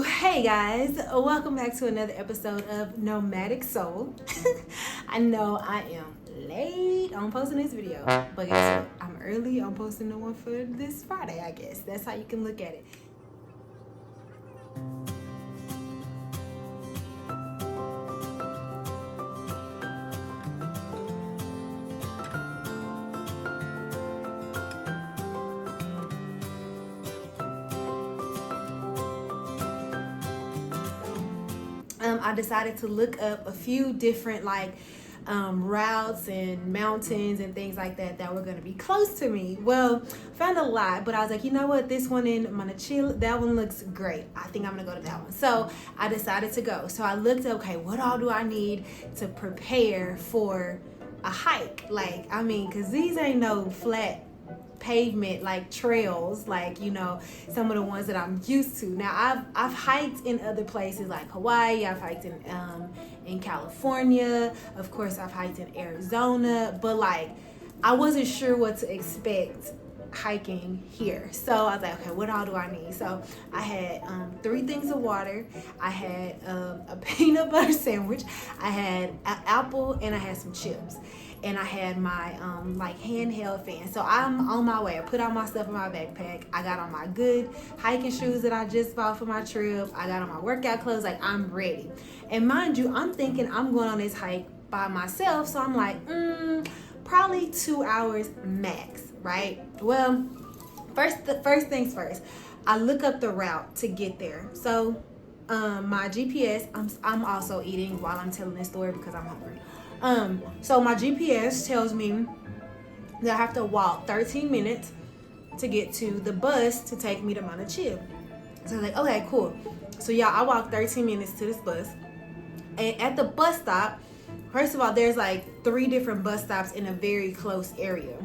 Hey guys, welcome back to another episode of Nomadic Soul. I know I am late on posting this video, but guess what? I'm early on posting the one for this Friday, I guess. That's how you can look at it. I decided to look up a few different routes and mountains and things like that were going to be close to me. Well, found a lot, but I was like, you know what, this one in Monachil, that one looks great. I think I'm gonna go to that one. So I decided to go. So I looked up, okay, what all do I need to prepare for a hike? Because these ain't no flat pavement like trails, some of the ones that I'm used to. Now I've hiked in other places like Hawaii. I've hiked in California. Of course, I've hiked in Arizona, but I wasn't sure what to expect hiking here. So I was like, okay, what all do I need? So I had 3 things of water. I had a peanut butter sandwich. I had an apple, and I had some chips. And I had my handheld fan. So I'm on my way. I put all my stuff in my backpack. I got on my good hiking shoes that I just bought for my trip. I got on my workout clothes. I'm ready. And mind you, I'm thinking I'm going on this hike by myself. So I'm like, probably 2 hours max, right? Well, first things first. I look up the route to get there. So my GPS, I'm also eating while I'm telling this story because I'm hungry. So my GPS tells me that I have to walk 13 minutes to get to the bus to take me to Monachil. So I'm like, okay, cool. So y'all, I walked 13 minutes to this bus. And at the bus stop, first of all, there's 3 different bus stops in a very close area.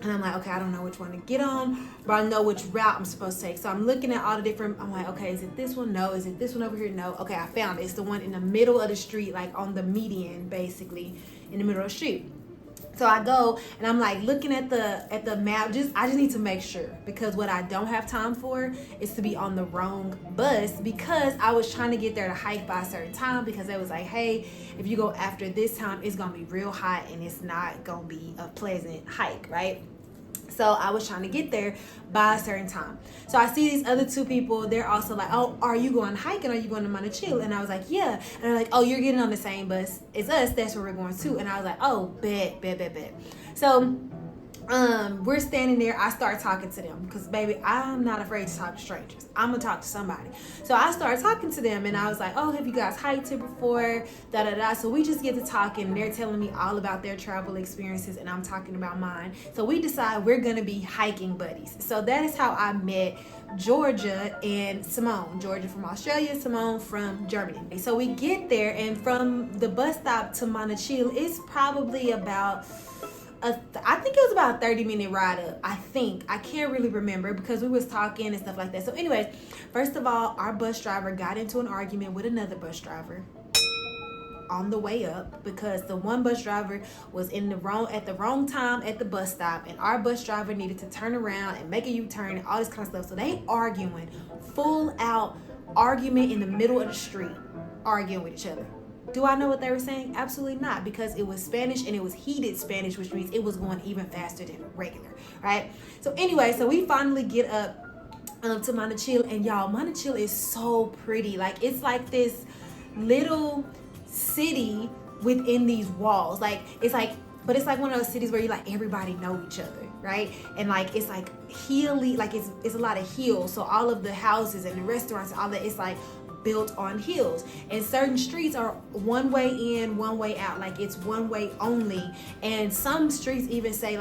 And I'm like, okay, I don't know which one to get on, but I know which route I'm supposed to take. So I'm looking at all the different, I'm like, okay, is it this one? No. Is it this one over here? No. Okay, I found it. It's the one in the middle of the street, on the median, basically, in the middle of the street. So I go and I'm looking at the map. I just need to make sure, because what I don't have time for is to be on the wrong bus, because I was trying to get there to hike by a certain time, because they was like, hey, if you go after this time, it's gonna be real hot and it's not gonna be a pleasant hike, right? So I was trying to get there by a certain time. So I see these other 2 people. They're also like, oh, are you going hiking? Are you going to Monachil? And I was like, yeah. And they're like, oh, you're getting on the same bus as us. That's where we're going to. And I was like, oh, bet. So we're standing there. I start talking to them because, baby, I'm not afraid to talk to strangers. I'm going to talk to somebody. So I started talking to them, and I was like, oh, have you guys hiked here before? So we just get to talking, and they're telling me all about their travel experiences, and I'm talking about mine. So we decide we're going to be hiking buddies. So that is how I met Georgia and Simone. Georgia from Australia, Simone from Germany. So we get there, and from the bus stop to Monachil, it's probably about I think it was about a 30-minute ride up. I can't really remember because we was talking and stuff like that. So anyways, first of all, our bus driver got into an argument with another bus driver on the way up, because the one bus driver was at the wrong time at the bus stop, and our bus driver needed to turn around and make a U-turn and all this kind of stuff. So they arguing, full out argument in the middle of the street, arguing with each other. Do I know what they were saying? Absolutely not, because it was Spanish, and it was heated Spanish, which means it was going even faster than regular, right? So anyway, so we finally get up to Monachil, and y'all, Monachil is so pretty. It's like this little city within these walls. But it's like one of those cities where everybody know each other, right? And it's hilly, it's a lot of hills. So all of the houses and the restaurants and all that, it's built on hills, and certain streets are one way in, one way out. It's one way only. And some streets even say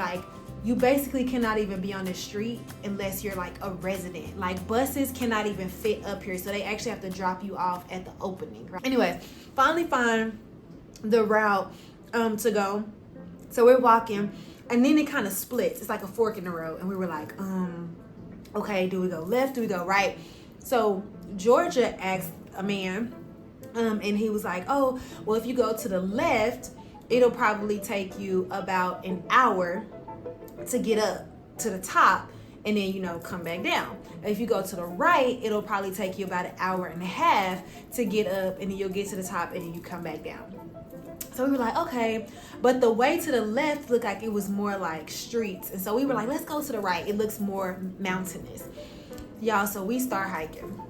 you basically cannot even be on the street unless you're a resident. Buses cannot even fit up here, so they actually have to drop you off at the opening, right? Anyways, finally find the route to go. So we're walking, and then it kind of splits. It's like a fork in the road, and we were like, okay, do we go left, do we go right? So Georgia asked a man, and he was like, oh, well, if you go to the left, it'll probably take you about an hour to get up to the top, and then, come back down. If you go to the right, it'll probably take you about an hour and a half to get up, and then you'll get to the top, and then you come back down. So we were like, okay, but the way to the left looked like it was more like streets. And so we were like, let's go to the right. It looks more mountainous. Y'all, so we start hiking.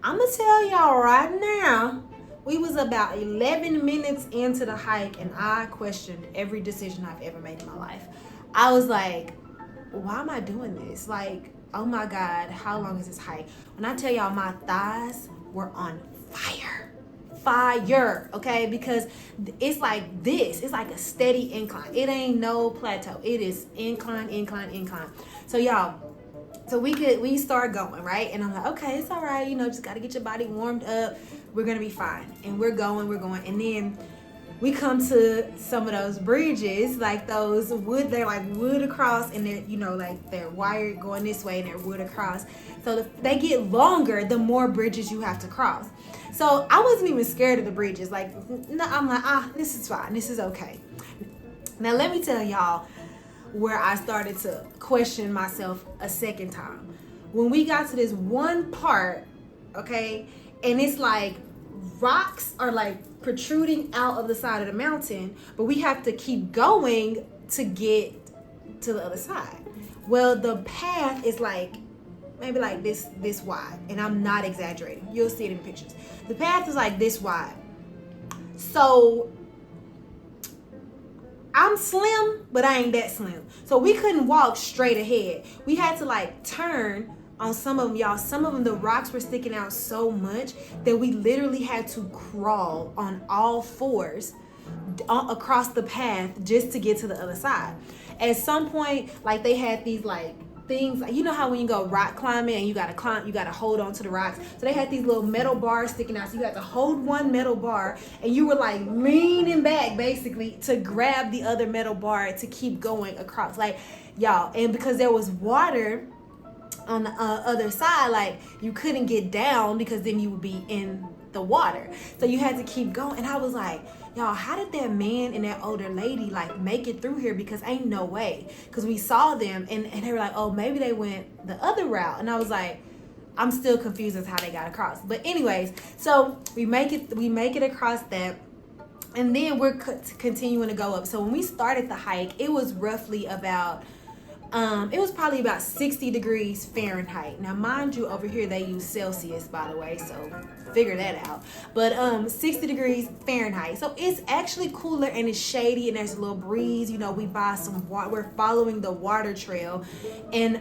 I'm gonna tell y'all right now, we was about 11 minutes into the hike, and I questioned every decision I've ever made in my life. I was like, why am I doing this? Like, oh my God, how long is this hike? When I tell y'all, my thighs were on fire, okay? Because it's like this. It's like a steady incline. It ain't no plateau. It is incline. So y'all, so we start going, right? And I'm like, okay, it's all right. Just got to get your body warmed up. We're going to be fine. And we're going. And then we come to some of those bridges, like those wood, they're like wood across, and they're, like they're wired going this way and they're wood across. So they get longer the more bridges you have to cross. So I wasn't even scared of the bridges. Like, no, I'm like, this is fine. This is okay. Now, let me tell y'all where I started to question myself a second time. When we got to this one part, okay, and it's like rocks are like protruding out of the side of the mountain, but we have to keep going to get to the other side. Well, the path is like maybe like this wide, and I'm not exaggerating. You'll see it in pictures. The path is like this wide. So I'm slim, but I ain't that slim. So we couldn't walk straight ahead. We had to like turn on some of them, y'all. Some of them, the rocks were sticking out so much that we literally had to crawl on all fours across the path just to get to the other side. At some point, like they had these like things, like, how when you go rock climbing and you gotta hold on to the rocks. So they had these little metal bars sticking out. So you had to hold one metal bar and you were like leaning back basically to grab the other metal bar to keep going across. Like, y'all, and because there was water on the other side, like you couldn't get down because then you would be in the water. So you had to keep going. And I was like, y'all, how did that man and that older lady like make it through here? Because ain't no way. Because we saw them and they were like, oh, maybe they went the other route. And I was like, I'm still confused as how they got across. But anyways, so we make it across that. And then we're continuing to go up. So when we started the hike, it was roughly about it was probably about 60 degrees Fahrenheit. Now, mind you, over here they use Celsius, by the way, so figure that out. But 60 degrees Fahrenheit. So it's actually cooler and it's shady and there's a little breeze. We buy some water. We're following the water trail. And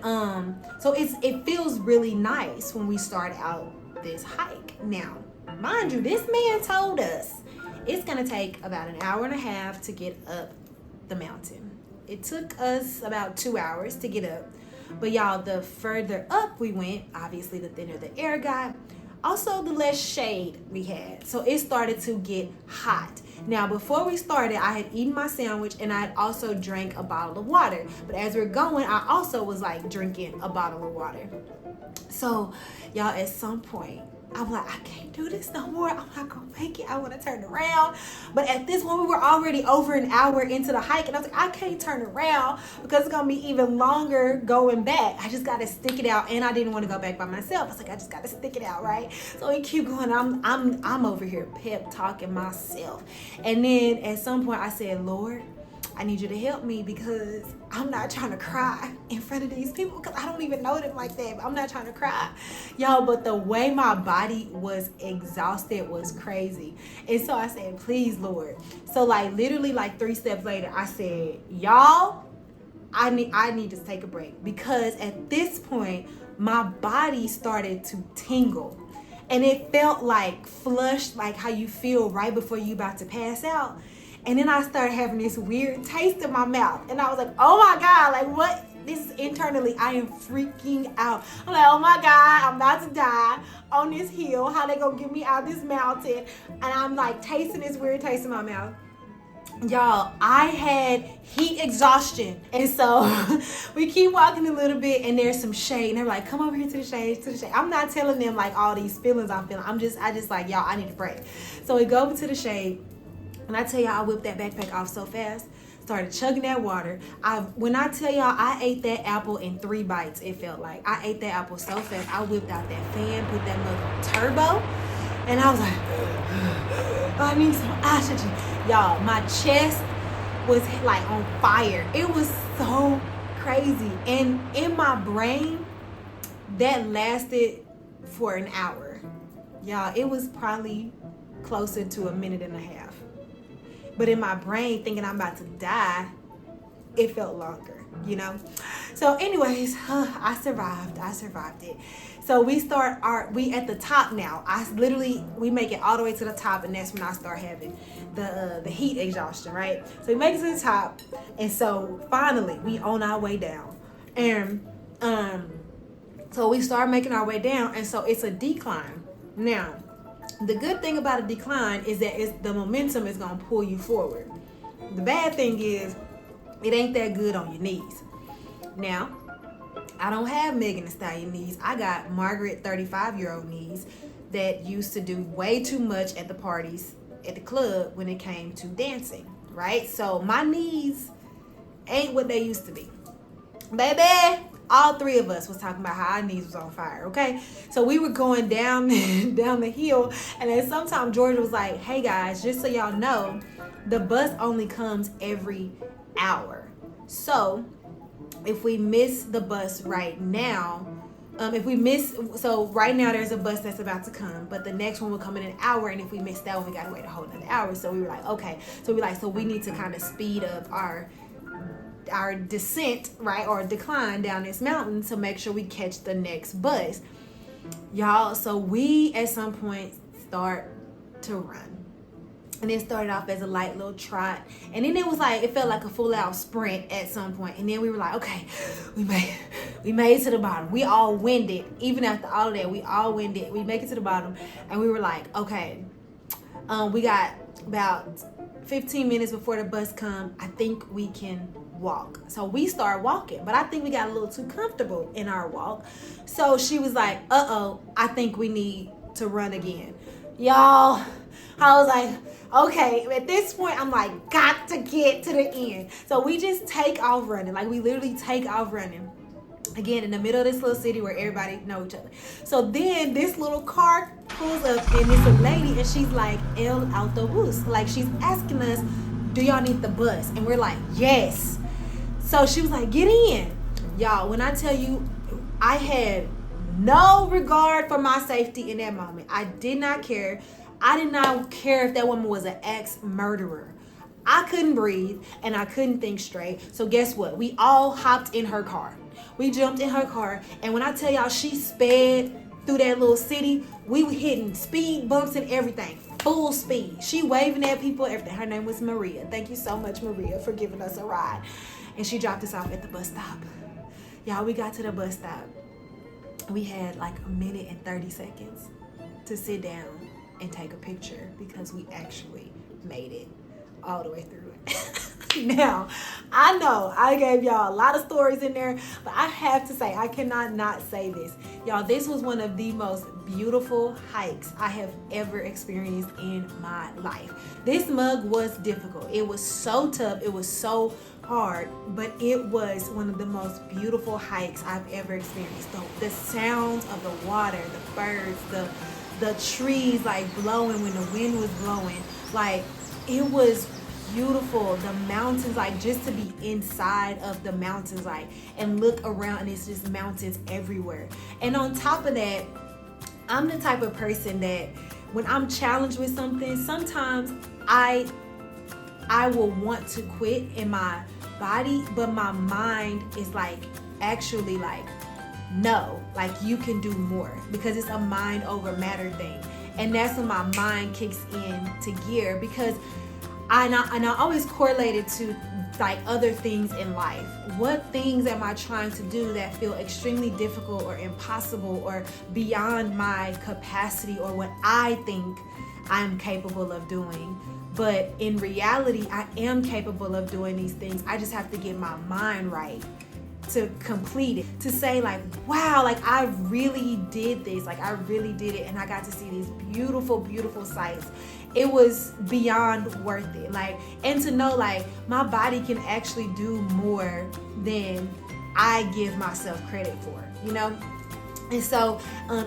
so it feels really nice when we start out this hike. Now, mind you, this man told us it's going to take about an hour and a half to get up the mountain. It took us about 2 hours to get up. But y'all, the further up we went, obviously the thinner the air got. Also, the less shade we had. So it started to get hot. Now, before we started, I had eaten my sandwich and I had also drank a bottle of water. But as we're going, I also was like drinking a bottle of water. So, y'all, at some point, I'm like, I can't do this no more. I'm not gonna make it. I want to turn around. But at this point, we were already over an hour into the hike, and I was like, I can't turn around because it's gonna be even longer going back. I just gotta stick it out, and I didn't want to go back by myself. I was like, I just gotta stick it out, right? So we keep going. I'm over here pep talking myself, and then at some point, I said, Lord, I need you to help me because I'm not trying to cry in front of these people because I don't even know them like that. But I'm not trying to cry. Y'all, but the way my body was exhausted was crazy. And so I said, please, Lord. So like literally like 3 steps later, I said, y'all, I need to take a break because at this point, my body started to tingle. And it felt like flushed, like how you feel right before you about to pass out. And then I started having this weird taste in my mouth. And I was like, oh my God, like what? This is internally, I am freaking out. I'm like, oh my God, I'm about to die on this hill. How they gonna get me out this mountain? And I'm like tasting this weird taste in my mouth. Y'all, I had heat exhaustion. And so we keep walking a little bit and there's some shade. And they're like, come over here to the shade, I'm not telling them like all these feelings I'm feeling. I just like, y'all, I need a break. So we go over to the shade. And I tell y'all, I whipped that backpack off so fast. started chugging that water. When I tell y'all, I ate that apple in 3 bites, it felt like. I ate that apple so fast. I whipped out that fan, put that mug on turbo, and I was like, I need some oxygen. Y'all, my chest was like on fire. It was so crazy. And in my brain, that lasted for an hour. Y'all, it was probably closer to a minute and a half. But in my brain, thinking I'm about to die, it felt longer, you know? So anyways, I survived it. So we at the top now. We make it all the way to the top, and that's when I start having the heat exhaustion, right? So we make it to the top, and so finally we on our way down. And so we start making our way down, and so it's a decline. Now, the good thing about a decline is that the momentum is gonna pull you forward. The bad thing is it ain't that good on your knees. Now, I don't have Megan Thee Stallion knees. I got Margaret 35-year-old knees that used to do way too much at the parties at the club when it came to dancing, right? So my knees ain't what they used to be. Baby, all 3 of us was talking about how our knees was on fire, okay? So we were going down the hill, and then sometime Georgia was like, hey guys, just so y'all know, the bus only comes every hour. So if we miss the bus right now, so right now there's a bus that's about to come, but the next one will come in an hour, and if we miss that one, we gotta wait a whole another hour. So we were like, okay. So we need to kind of speed up our descent, right, or decline down this mountain to make sure we catch the next bus. Y'all, so we at some point start to run. And it started off as a light little trot. And then it felt like a full out sprint at some point. And then we were like, okay, we made it to the bottom. We all winded. Even after all of that, we all winded. We make it to the bottom. And we were like, okay, we got about 15 minutes before the bus come. I think we can walk. So we start walking, but I think we got a little too comfortable in our walk. So she was like, I think we need to run again. Y'all, I was like, okay, at this point, I'm like, got to get to the end. So we just take off running. Like, we literally take off running. Again, in the middle of this little city where everybody know each other. So then this little car pulls up, and it's a lady, and she's like, El Autobus. Like, she's asking us, do y'all need the bus? And we're like, yes. So she was like, get in. Y'all, when I tell you, I had no regard for my safety in that moment. I did not care. I did not care if that woman was an ex-murderer. I couldn't breathe, and I couldn't think straight. So guess what? We all hopped in her car. We jumped in her car, and when I tell y'all she sped through that little city, we were hitting speed bumps and everything. Full speed. She waving at people, everything. Her name was Maria. Thank you so much, Maria, for giving us a ride. And she dropped us off at the bus stop. Y'all, we got to the bus stop. We had like a minute and 30 seconds to sit down and take a picture because we actually made it all the way through it. Now, I know I gave y'all a lot of stories in there, but I have to say, I cannot not say this. Y'all, this was one of the most beautiful hikes I have ever experienced in my life. This mug was difficult. It was so tough. It was so hard, but it was one of the most beautiful hikes I've ever experienced. The sounds of the water, the birds, the trees like blowing when the wind was blowing, like it was beautiful. The mountains, like just to be inside of the mountains, like, and look around and it's just mountains everywhere. And on top of that, I'm the type of person that when I'm challenged with something, sometimes I will want to quit in my body, but my mind is like actually like, no, like you can do more, because it's a mind over matter thing. And that's when my mind kicks in to gear, because I always correlate it to like other things in life. What things am I trying to do that feel extremely difficult or impossible or beyond my capacity or what I think I'm capable of doing? But in reality, I am capable of doing these things. I just have to get my mind right to complete it, to say like, wow, like I really did this, like I really did it, and I got to see these beautiful, beautiful sights. It was beyond worth it. Like, and to know like my body can actually do more than I give myself credit for, you know? And so,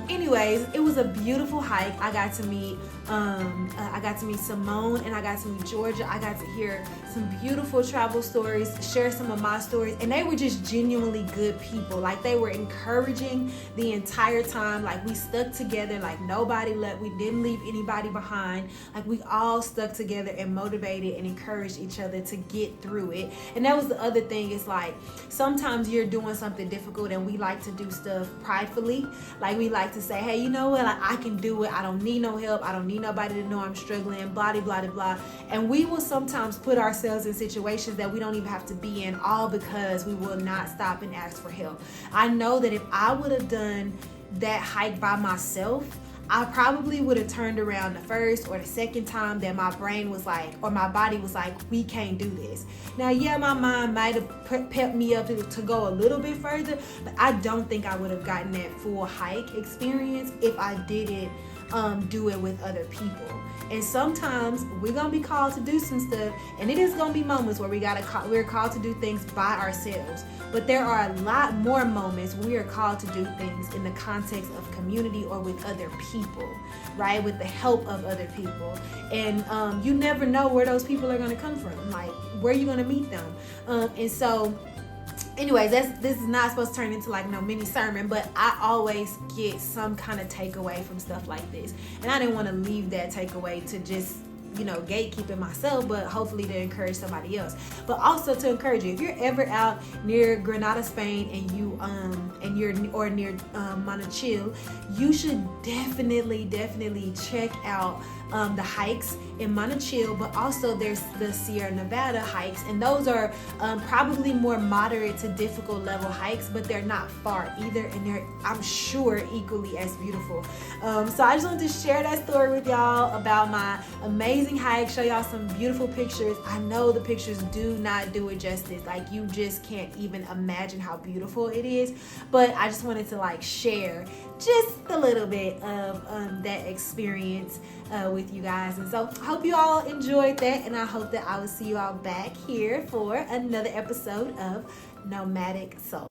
anyways, it was a beautiful hike. I got to meet Simone, and I got to meet Georgia. I got to hear some beautiful travel stories, share some of my stories, and they were just genuinely good people. Like, they were encouraging the entire time. Like, we stuck together. Like, nobody left. We didn't leave anybody behind. Like, we all stuck together and motivated and encouraged each other to get through it. And that was the other thing. Is like, sometimes you're doing something difficult, and we like to do stuff pridefully. Like, we like to say, hey, you know what, like, I can do it, I don't need no help, I don't need nobody to know I'm struggling, blah blah blah blah. And we will sometimes put ourselves in situations that we don't even have to be in, all because we will not stop and ask for help. I know that if I would have done that hike by myself, I probably would have turned around the first or the second time that my brain was like, or my body was like, we can't do this. Now, yeah, my mind might have pepped me up to go a little bit further, but I don't think I would have gotten that full hike experience if I didn't do it with other people. And sometimes we're gonna be called to do some stuff, and it is gonna be moments where we're called to do things by ourselves. But there are a lot more moments when we are called to do things in the context of community or with other people, right? With the help of other people. And you never know where those people are gonna come from, like where you're gonna meet them. And so, anyways, this is not supposed to turn into like no mini sermon, but I always get some kind of takeaway from stuff like this, and I didn't want to leave that takeaway to just, you know, gatekeeping myself, but hopefully to encourage somebody else. But also to encourage you, if you're ever out near Granada, Spain, and you're near Monachil, you should definitely check out the hikes in Monachil, but also there's the Sierra Nevada hikes, and those are probably more moderate to difficult level hikes, but they're not far either, and they're, I'm sure, equally as beautiful. So I just wanted to share that story with y'all about my amazing hike, show y'all some beautiful pictures. I know the pictures do not do it justice, like you just can't even imagine how beautiful it is, but I just wanted to like share just a little bit of that experience with you guys. And so I hope you all enjoyed that, and I hope that I will see you all back here for another episode of Nomadic Soul.